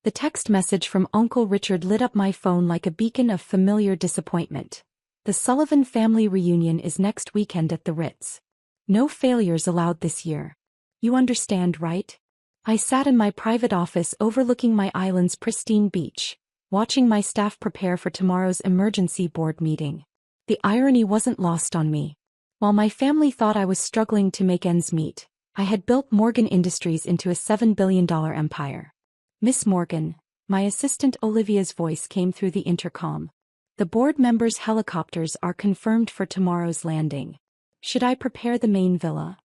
The text message from Uncle Richard lit up my phone like a beacon of familiar disappointment. The Sullivan family reunion is next weekend at the Ritz. No failures allowed this year. You understand, right? I sat in my private office overlooking my island's pristine beach, watching my staff prepare for tomorrow's emergency board meeting. The irony wasn't lost on me. While my family thought I was struggling to make ends meet, I had built Morgan Industries into a $7 billion empire. Miss Morgan, my assistant Olivia's voice came through the intercom. The board members' helicopters are confirmed for tomorrow's landing. Should I prepare the main villa?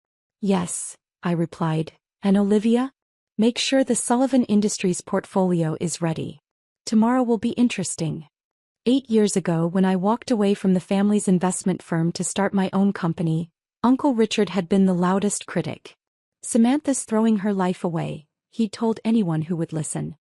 Yes, I replied. And Olivia? Make sure the Sullivan Industries portfolio is ready. Tomorrow will be interesting. 8 years ago, when I walked away from the family's investment firm to start my own company, Uncle Richard had been the loudest critic. Samantha's throwing her life away, he told anyone who would listen.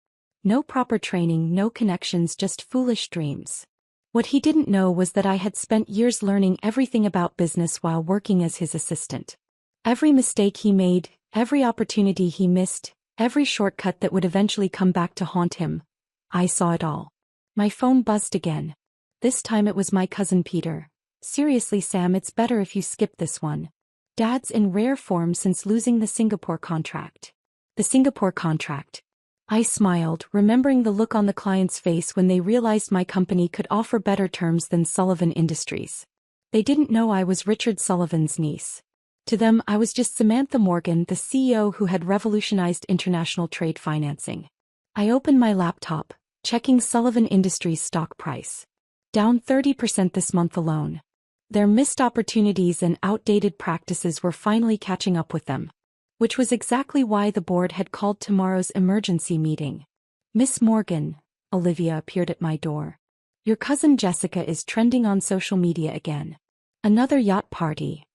No proper training, no connections, just foolish dreams. What he didn't know was that I had spent years learning everything about business while working as his assistant. Every mistake he made, every opportunity he missed, every shortcut that would eventually come back to haunt him. I saw it all. My phone buzzed again. This time it was my cousin Peter. Seriously, Sam, it's better if you skip this one. Dad's in rare form since losing the Singapore contract. The Singapore contract. I smiled, remembering the look on the client's face when they realized my company could offer better terms than Sullivan Industries. They didn't know I was Richard Sullivan's niece. To them, I was just Samantha Morgan, the CEO who had revolutionized international trade financing. I opened my laptop, checking Sullivan Industries' stock price. Down 30% this month alone. Their missed opportunities and outdated practices were finally catching up with them. Which was exactly why the board had called tomorrow's emergency meeting. Miss Morgan, Olivia appeared at my door. Your cousin Jessica is trending on social media again. Another yacht party.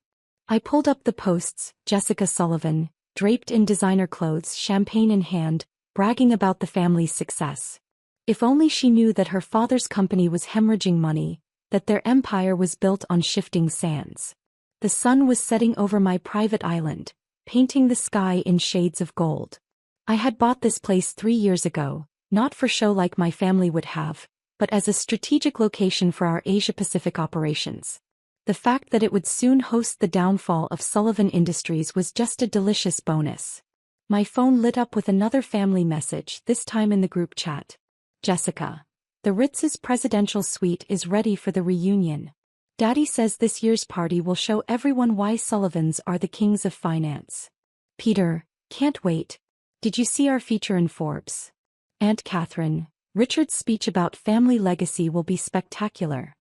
I pulled up the posts, Jessica Sullivan, draped in designer clothes, champagne in hand, bragging about the family's success. If only she knew that her father's company was hemorrhaging money, that their empire was built on shifting sands. The sun was setting over my private island, painting the sky in shades of gold. I had bought this place 3 years ago, not for show like my family would have, but as a strategic location for our Asia-Pacific operations. The fact that it would soon host the downfall of Sullivan Industries was just a delicious bonus. My phone lit up with another family message, this time in the group chat. Jessica. The Ritz's presidential suite is ready for the reunion. Daddy says this year's party will show everyone why Sullivans are the kings of finance. Peter, can't wait. Did you see our feature in Forbes? Aunt Catherine, Richard's speech about family legacy will be spectacular.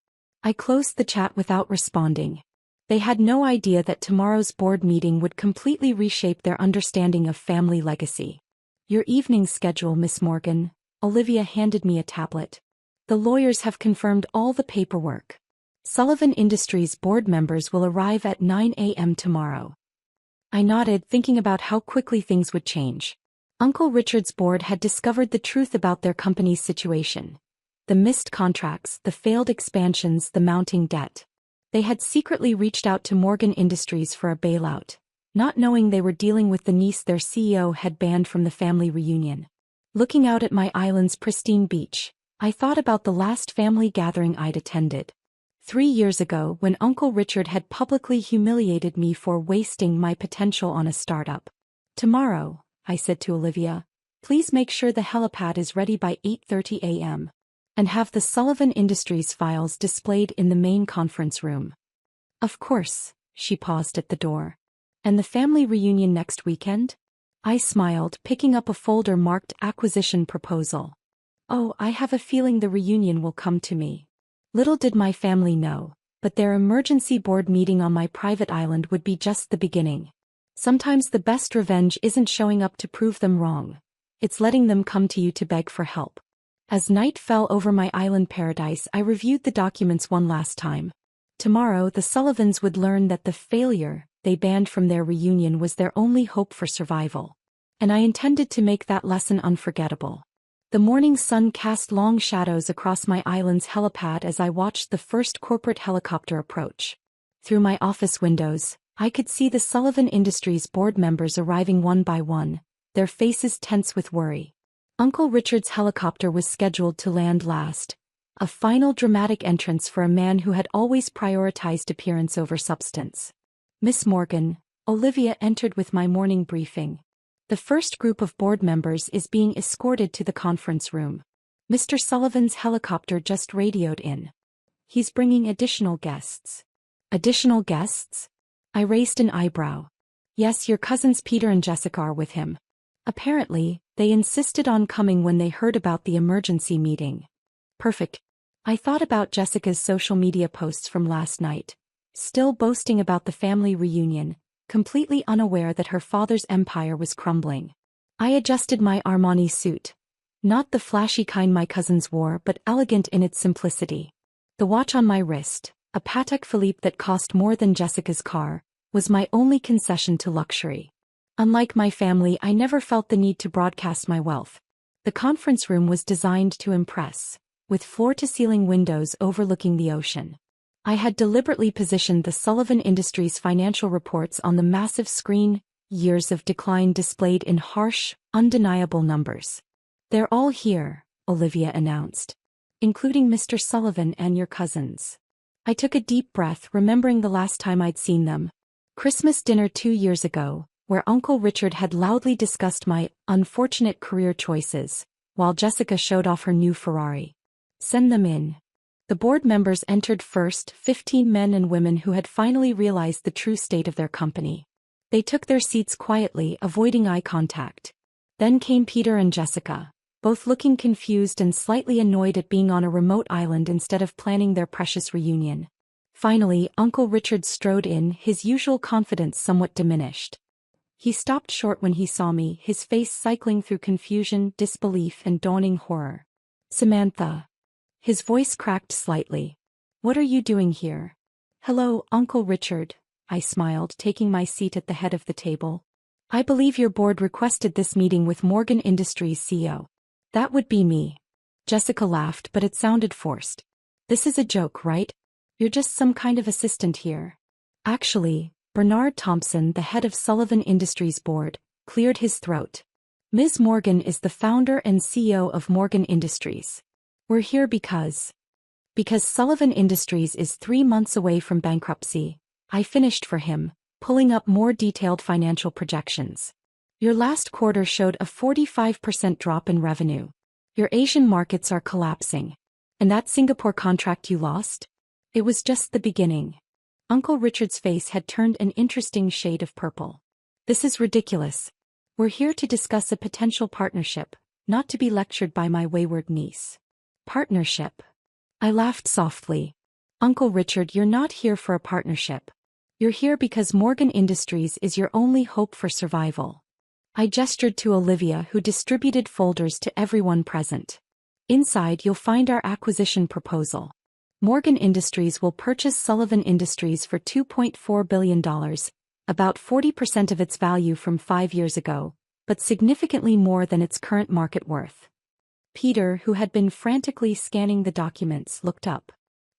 I closed the chat without responding. They had no idea that tomorrow's board meeting would completely reshape their understanding of family legacy. Your evening schedule, Miss Morgan. Olivia handed me a tablet. The lawyers have confirmed all the paperwork. Sullivan Industries board members will arrive at 9 a.m. tomorrow. I nodded, thinking about how quickly things would change. Uncle Richard's board had discovered the truth about their company's situation. The missed contracts, the failed expansions, the mounting debt. They had secretly reached out to Morgan Industries for a bailout, not knowing they were dealing with the niece their CEO had banned from the family reunion. Looking out at my island's pristine beach, I thought about the last family gathering I'd attended. 3 years ago, when Uncle Richard had publicly humiliated me for wasting my potential on a startup. Tomorrow, I said to Olivia, please make sure the helipad is ready by 8:30 a.m. and have the Sullivan Industries files displayed in the main conference room. Of course, she paused at the door. And the family reunion next weekend? I smiled, picking up a folder marked Acquisition Proposal. Oh, I have a feeling the reunion will come to me. Little did my family know, but their emergency board meeting on my private island would be just the beginning. Sometimes the best revenge isn't showing up to prove them wrong. It's letting them come to you to beg for help. As night fell over my island paradise, I reviewed the documents one last time. Tomorrow, the Sullivans would learn that the failure they banned from their reunion was their only hope for survival. And I intended to make that lesson unforgettable. The morning sun cast long shadows across my island's helipad as I watched the first corporate helicopter approach. Through my office windows, I could see the Sullivan Industries board members arriving one by one, their faces tense with worry. Uncle Richard's helicopter was scheduled to land last, a final dramatic entrance for a man who had always prioritized appearance over substance. Miss Morgan, Olivia entered with my morning briefing. The first group of board members is being escorted to the conference room. Mr. Sullivan's helicopter just radioed in. He's bringing additional guests. Additional guests? I raised an eyebrow. Yes, your cousins Peter and Jessica are with him. Apparently, they insisted on coming when they heard about the emergency meeting. Perfect. I thought about Jessica's social media posts from last night, still boasting about the family reunion, completely unaware that her father's empire was crumbling. I adjusted my Armani suit. Not the flashy kind my cousins wore, but elegant in its simplicity. The watch on my wrist, a Patek Philippe that cost more than Jessica's car, was my only concession to luxury. Unlike my family, I never felt the need to broadcast my wealth. The conference room was designed to impress, with floor-to-ceiling windows overlooking the ocean. I had deliberately positioned the Sullivan Industries financial reports on the massive screen, years of decline displayed in harsh, undeniable numbers. They're all here, Olivia announced, including Mr. Sullivan and your cousins. I took a deep breath, remembering the last time I'd seen them. Christmas dinner 2 years ago, where Uncle Richard had loudly discussed my unfortunate career choices, while Jessica showed off her new Ferrari. Send them in. The board members entered first, 15 men and women who had finally realized the true state of their company. They took their seats quietly, avoiding eye contact. Then came Peter and Jessica, both looking confused and slightly annoyed at being on a remote island instead of planning their precious reunion. Finally, Uncle Richard strode in, his usual confidence somewhat diminished. He stopped short when he saw me, his face cycling through confusion, disbelief, and dawning horror. Samantha. His voice cracked slightly. What are you doing here? Hello, Uncle Richard, I smiled, taking my seat at the head of the table. I believe your board requested this meeting with Morgan Industries CEO. That would be me. Jessica laughed, but it sounded forced. This is a joke, right? You're just some kind of assistant here. Actually, Bernard Thompson, the head of Sullivan Industries board, cleared his throat. Ms. Morgan is the founder and CEO of Morgan Industries. We're here because Sullivan Industries is 3 months away from bankruptcy. I finished for him, pulling up more detailed financial projections. Your last quarter showed a 45% drop in revenue. Your Asian markets are collapsing. And that Singapore contract you lost? It was just the beginning. Uncle Richard's face had turned an interesting shade of purple. This is ridiculous. We're here to discuss a potential partnership, not to be lectured by my wayward niece. Partnership? I laughed softly. Uncle Richard, you're not here for a partnership. You're here because Morgan Industries is your only hope for survival. I gestured to Olivia, who distributed folders to everyone present. Inside you'll find our acquisition proposal. Morgan Industries will purchase Sullivan Industries for $2.4 billion, about 40% of its value from 5 years ago, but significantly more than its current market worth. Peter, who had been frantically scanning the documents, looked up.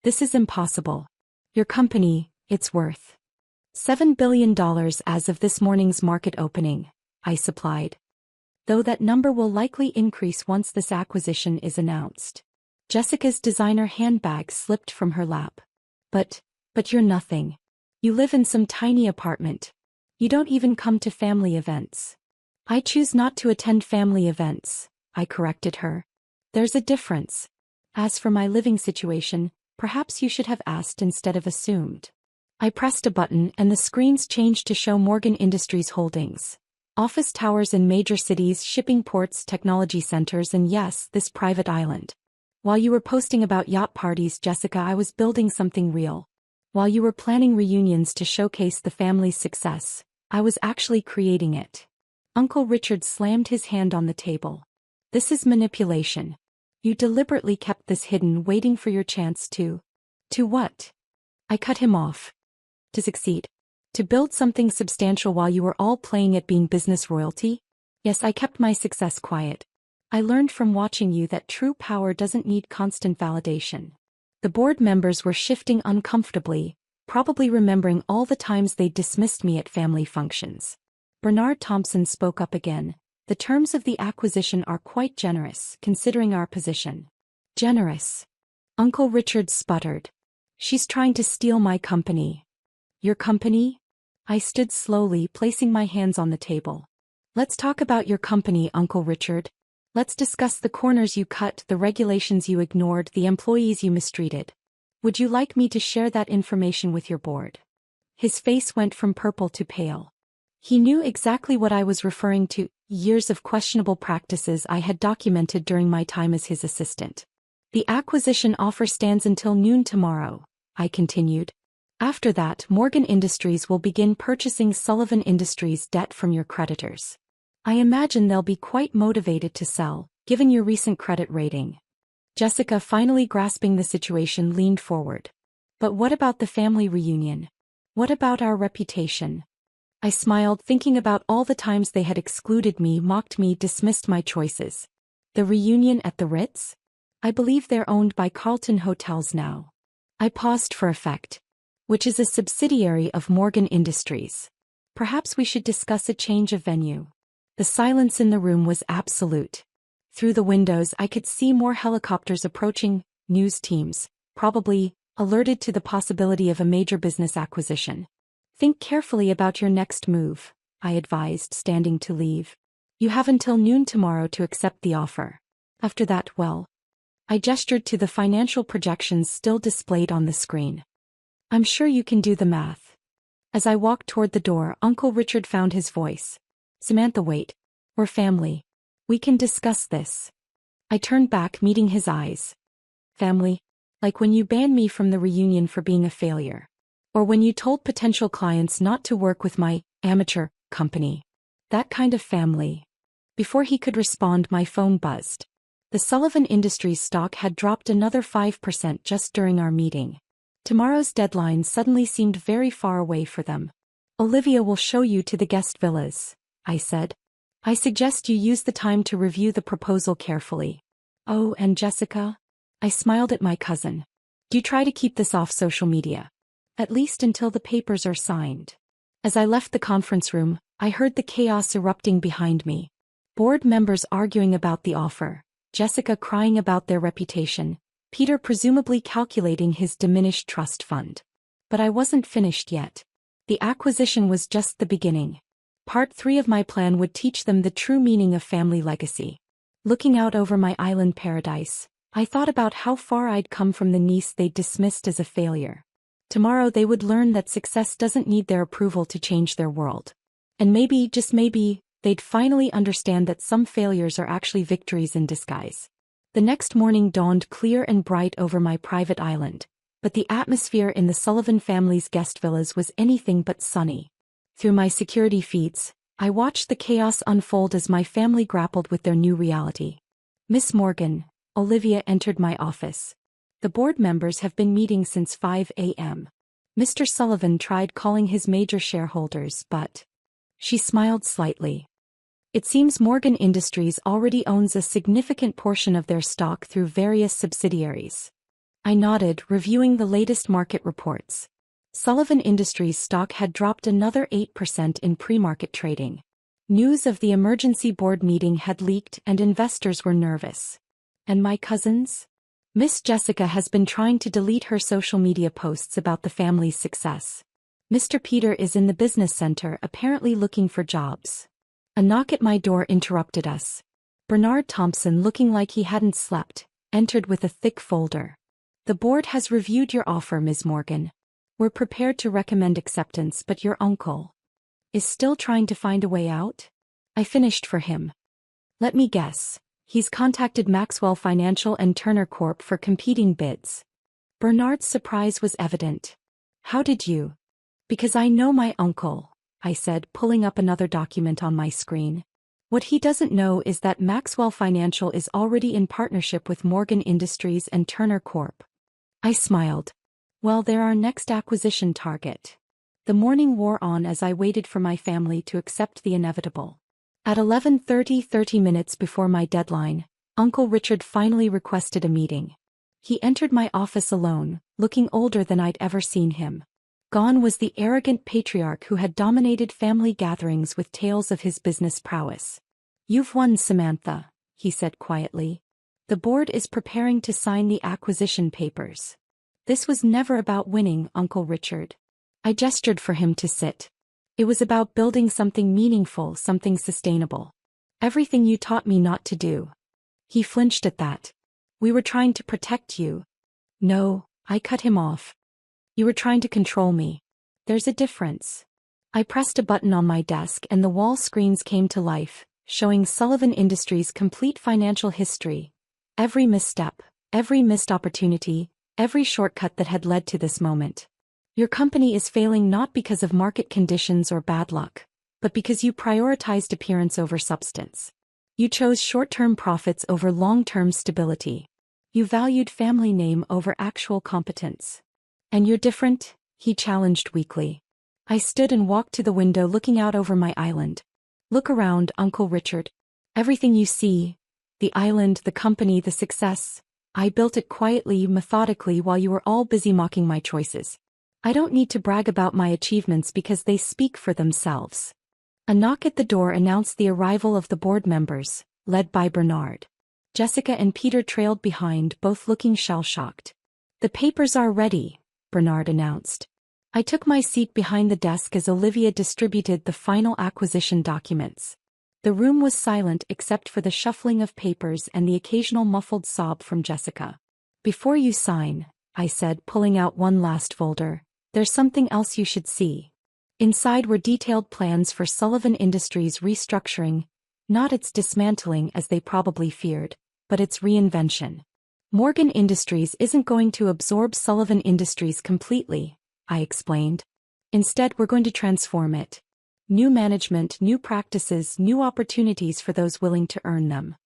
This is impossible. Your company, it's worth $7 billion as of this morning's market opening, I supplied. Though that number will likely increase once this acquisition is announced. Jessica's designer handbag slipped from her lap. But you're nothing. You live in some tiny apartment. You don't even come to family events. I choose not to attend family events, I corrected her. There's a difference. As for my living situation, perhaps you should have asked instead of assumed. I pressed a button and the screens changed to show Morgan Industries Holdings. Office towers in major cities, shipping ports, technology centers, and yes, this private island. While you were posting about yacht parties, Jessica, I was building something real. While you were planning reunions to showcase the family's success, I was actually creating it. Uncle Richard slammed his hand on the table. This is manipulation. You deliberately kept this hidden, waiting for your chance to what? I cut him off. To succeed. To build something substantial while you were all playing at being business royalty? Yes, I kept my success quiet. I learned from watching you that true power doesn't need constant validation. The board members were shifting uncomfortably, probably remembering all the times they dismissed me at family functions. Bernard Thompson spoke up again, The terms of the acquisition are quite generous, considering our position. Generous? Uncle Richard sputtered. She's trying to steal my company. Your company? I stood slowly, placing my hands on the table. Let's talk about your company, Uncle Richard. Let's discuss the corners you cut, the regulations you ignored, the employees you mistreated. Would you like me to share that information with your board? His face went from purple to pale. He knew exactly what I was referring to, years of questionable practices I had documented during my time as his assistant. The acquisition offer stands until noon tomorrow, I continued. After that, Morgan Industries will begin purchasing Sullivan Industries' debt from your creditors. I imagine they'll be quite motivated to sell, given your recent credit rating. Jessica, finally grasping the situation, leaned forward. But what about the family reunion? What about our reputation? I smiled, thinking about all the times they had excluded me, mocked me, dismissed my choices. The reunion at the Ritz? I believe they're owned by Carlton Hotels now. I paused for effect. Which is a subsidiary of Morgan Industries. Perhaps we should discuss a change of venue. The silence in the room was absolute. Through the windows I could see more helicopters approaching, news teams, probably, alerted to the possibility of a major business acquisition. Think carefully about your next move, I advised, standing to leave. You have until noon tomorrow to accept the offer. After that, well. I gestured to the financial projections still displayed on the screen. I'm sure you can do the math. As I walked toward the door, Uncle Richard found his voice. Samantha, wait. We're family. We can discuss this. I turned back, meeting his eyes. Family? Like when you banned me from the reunion for being a failure. Or when you told potential clients not to work with my amateur company. That kind of family. Before he could respond, my phone buzzed. The Sullivan Industries stock had dropped another 5% just during our meeting. Tomorrow's deadline suddenly seemed very far away for them. Olivia will show you to the guest villas, I said. I suggest you use the time to review the proposal carefully. Oh, and Jessica? I smiled at my cousin. Do try to keep this off social media. At least until the papers are signed. As I left the conference room, I heard the chaos erupting behind me. Board members arguing about the offer, Jessica crying about their reputation, Peter presumably calculating his diminished trust fund. But I wasn't finished yet. The acquisition was just the beginning. Part 3 of my plan would teach them the true meaning of family legacy. Looking out over my island paradise, I thought about how far I'd come from the niece they'd dismissed as a failure. Tomorrow they would learn that success doesn't need their approval to change their world. And maybe, just maybe, they'd finally understand that some failures are actually victories in disguise. The next morning dawned clear and bright over my private island, but the atmosphere in the Sullivan family's guest villas was anything but sunny. Through my security feeds, I watched the chaos unfold as my family grappled with their new reality. Miss Morgan, Olivia entered my office. The board members have been meeting since 5 a.m. Mr. Sullivan tried calling his major shareholders, but... She smiled slightly. It seems Morgan Industries already owns a significant portion of their stock through various subsidiaries. I nodded, reviewing the latest market reports. Sullivan Industries stock had dropped another 8% in pre-market trading. News of the emergency board meeting had leaked and investors were nervous. And my cousins? Miss Jessica has been trying to delete her social media posts about the family's success. Mr. Peter is in the business center, apparently looking for jobs. A knock at my door interrupted us. Bernard Thompson, looking like he hadn't slept, entered with a thick folder. The board has reviewed your offer, Ms. Morgan. We're prepared to recommend acceptance, but your uncle is still trying to find a way out? I finished for him. Let me guess. He's contacted Maxwell Financial and Turner Corp for competing bids. Bernard's surprise was evident. How did you? Because I know my uncle, I said, pulling up another document on my screen. What he doesn't know is that Maxwell Financial is already in partnership with Morgan Industries and Turner Corp. I smiled. Well, they're our next acquisition target. The morning wore on as I waited for my family to accept the inevitable. At 11:30, 30 minutes before my deadline, Uncle Richard finally requested a meeting. He entered my office alone, looking older than I'd ever seen him. Gone was the arrogant patriarch who had dominated family gatherings with tales of his business prowess. You've won, Samantha, he said quietly. The board is preparing to sign the acquisition papers. This was never about winning, Uncle Richard. I gestured for him to sit. It was about building something meaningful, something sustainable. Everything you taught me not to do. He flinched at that. We were trying to protect you. No, I cut him off. You were trying to control me. There's a difference. I pressed a button on my desk and the wall screens came to life, showing Sullivan Industries' complete financial history. Every misstep, every missed opportunity, every shortcut that had led to this moment. Your company is failing not because of market conditions or bad luck, but because you prioritized appearance over substance. You chose short-term profits over long-term stability. You valued family name over actual competence. And you're different, he challenged weakly. I stood and walked to the window looking out over my island. Look around, Uncle Richard. Everything you see, the island, the company, the success, I built it quietly, methodically while you were all busy mocking my choices. I don't need to brag about my achievements because they speak for themselves. A knock at the door announced the arrival of the board members, led by Bernard. Jessica and Peter trailed behind, both looking shell-shocked. The papers are ready, Bernard announced. I took my seat behind the desk as Olivia distributed the final acquisition documents. The room was silent except for the shuffling of papers and the occasional muffled sob from Jessica. Before you sign, I said, pulling out one last folder, there's something else you should see. Inside were detailed plans for Sullivan Industries' restructuring, not its dismantling as they probably feared, but its reinvention. Morgan Industries isn't going to absorb Sullivan Industries completely, I explained. Instead, we're going to transform it. New management, new practices, new opportunities for those willing to earn them.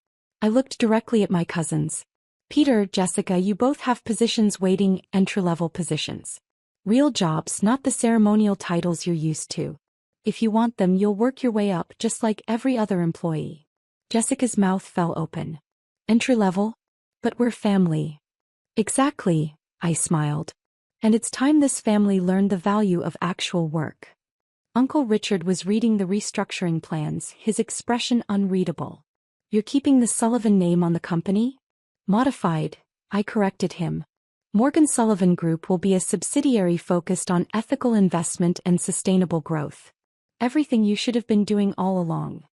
I looked directly at my cousins. Peter, Jessica, you both have positions waiting, entry-level positions. Real jobs, not the ceremonial titles you're used to. If you want them, you'll work your way up just like every other employee. Jessica's mouth fell open. Entry-level? But we're family. Exactly, I smiled. And it's time this family learned the value of actual work. Uncle Richard was reading the restructuring plans, his expression unreadable. You're keeping the Sullivan name on the company? Modified, I corrected him. Morgan Sullivan Group will be a subsidiary focused on ethical investment and sustainable growth. Everything you should have been doing all along.